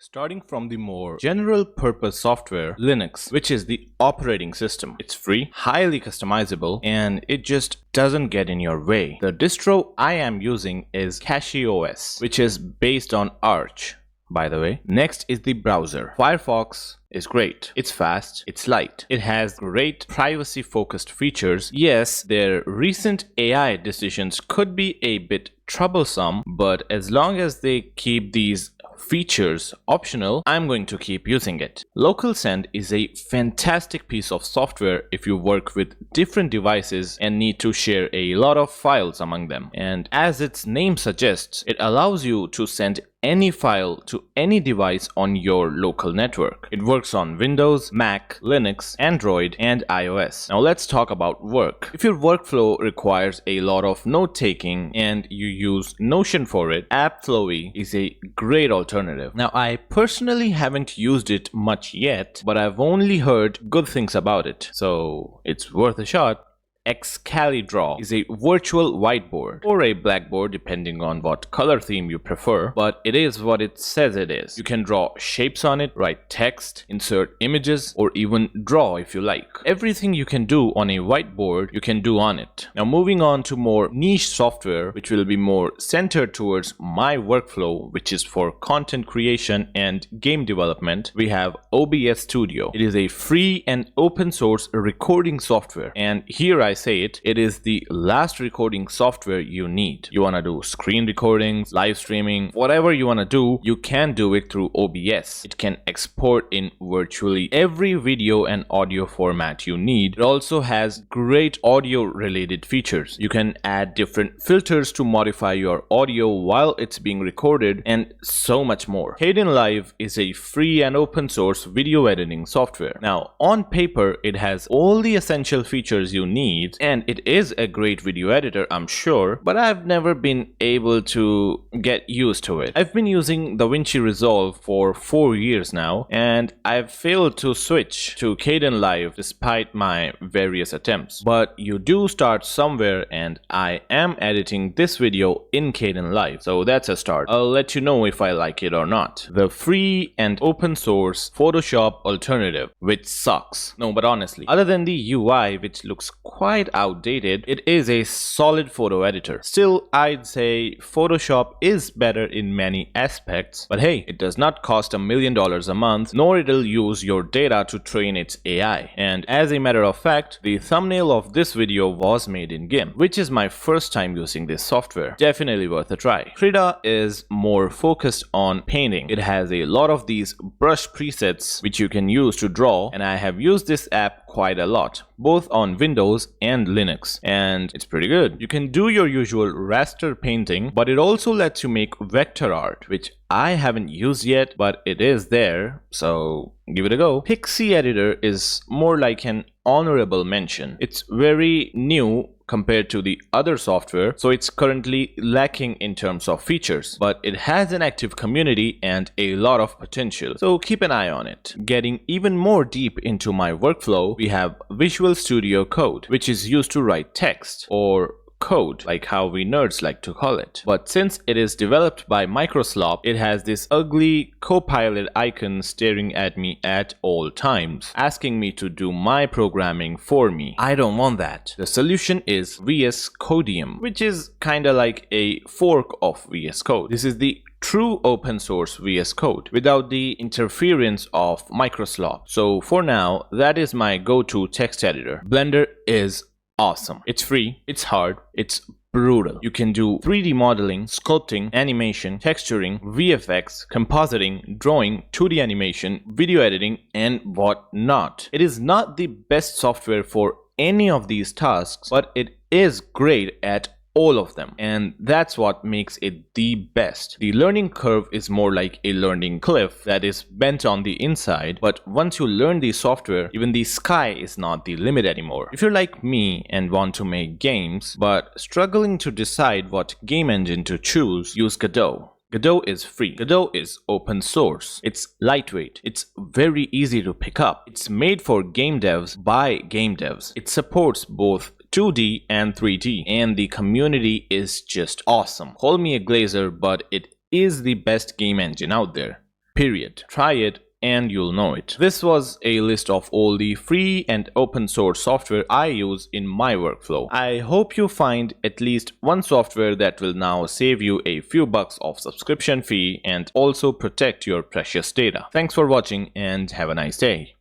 Starting from the more general purpose software, Linux, which is the operating system. It's free, highly customizable, and it just doesn't get in your way. The distro I am using is CachyOS, which is based on Arch, by the way. Next is the browser. Firefox is great. It's fast, it's light. It has great privacy focused features. Yes, their recent AI decisions could be a bit troublesome, but as long as they keep these features optional, I'm going to keep using it. Localsend is a fantastic piece of software if you work with different devices and need to share a lot of files among them. And as its name suggests, it allows you to send any file to any device on your local network. It works on Windows, Mac, Linux, Android, and iOS. Now let's talk about work. If your workflow requires a lot of note-taking and you use Notion for it, Appflowy is a great alternative. Now I personally haven't used it much yet, but I've only heard good things about it, so it's worth a shot. Excalidraw is a virtual whiteboard or a blackboard depending on what color theme you prefer, but it is what it says it is. You can draw shapes on it, write text, insert images, or even draw if you like. Everything you can do on a whiteboard, you can do on it. Now moving on to more niche software, which will be more centered towards my workflow, which is for content creation and game development, we have OBS Studio. It is a free and open source recording software, and here I say it is the last recording software you need. You want to do screen recordings, live streaming, whatever you want to do, you can do it through OBS. It can export in virtually every video and audio format you need. It also has great audio related features. You can add different filters to modify your audio while it's being recorded, and so much more. Kdenlive is a free and open source video editing software. Now on paper it has all the essential features you need, and it is a great video editor, I'm sure, but I've never been able to get used to it. I've been using DaVinci Resolve for 4 years now, and I've failed to switch to Kdenlive despite my various attempts. But you do start somewhere, and I am editing this video in Kdenlive, so that's a start. I'll let you know if I like it or not. The free and open source Photoshop alternative, which sucks. No, but honestly, other than the UI, which looks quite outdated, it is a solid photo editor. Still, I'd say Photoshop is better in many aspects, but hey, it does not cost $1 million a month, nor it'll use your data to train its AI. And as a matter of fact, the thumbnail of this video was made in Gimp, which is my first time using this software. Definitely worth a try. Krita is more focused on painting. It has a lot of these brush presets which you can use to draw, and I have used this app quite a lot, both on Windows and Linux, and it's pretty good. You can do your usual raster painting, but it also lets you make vector art, which I haven't used yet, but it is there, so give it a go. Pixieditor is more like an honorable mention. It's very new compared to the other software, so it's currently lacking in terms of features, but it has an active community and a lot of potential, so keep an eye on it. Getting even more deep into my workflow, we have Visual Studio Code, which is used to write text, or code, like how we nerds like to call it. But since it is developed by Microsoft, it has this ugly Copilot icon staring at me at all times, asking me to do my programming for me. I don't want that. The solution is VS Codium, which is kinda like a fork of VS Code. This is the true open source VS Code without the interference of Microsoft. So for now, that is my go-to text editor. Blender is awesome. It's free, it's hard, it's brutal. You can do 3D modeling, sculpting, animation, texturing, VFX, compositing, drawing, 2D animation, video editing, and whatnot. It is not the best software for any of these tasks, but it is great at all of them, and that's what makes it the best. The learning curve is more like a learning cliff that is bent on the inside, but once you learn the software, even the sky is not the limit anymore. If you're like me and want to make games but struggling to decide what game engine to choose, use Godot. Godot is free. Godot is open source. It's lightweight. It's very easy to pick up. It's made for game devs by game devs. It supports both 2D and 3D, and the community is just awesome. Call me a glazer, but it is the best game engine out there. period. Try it and you'll know it. This was a list of all the free and open source software I use in my workflow. I hope you find at least one software that will now save you a few bucks of subscription fee and also protect your precious data. Thanks for watching and have a nice day.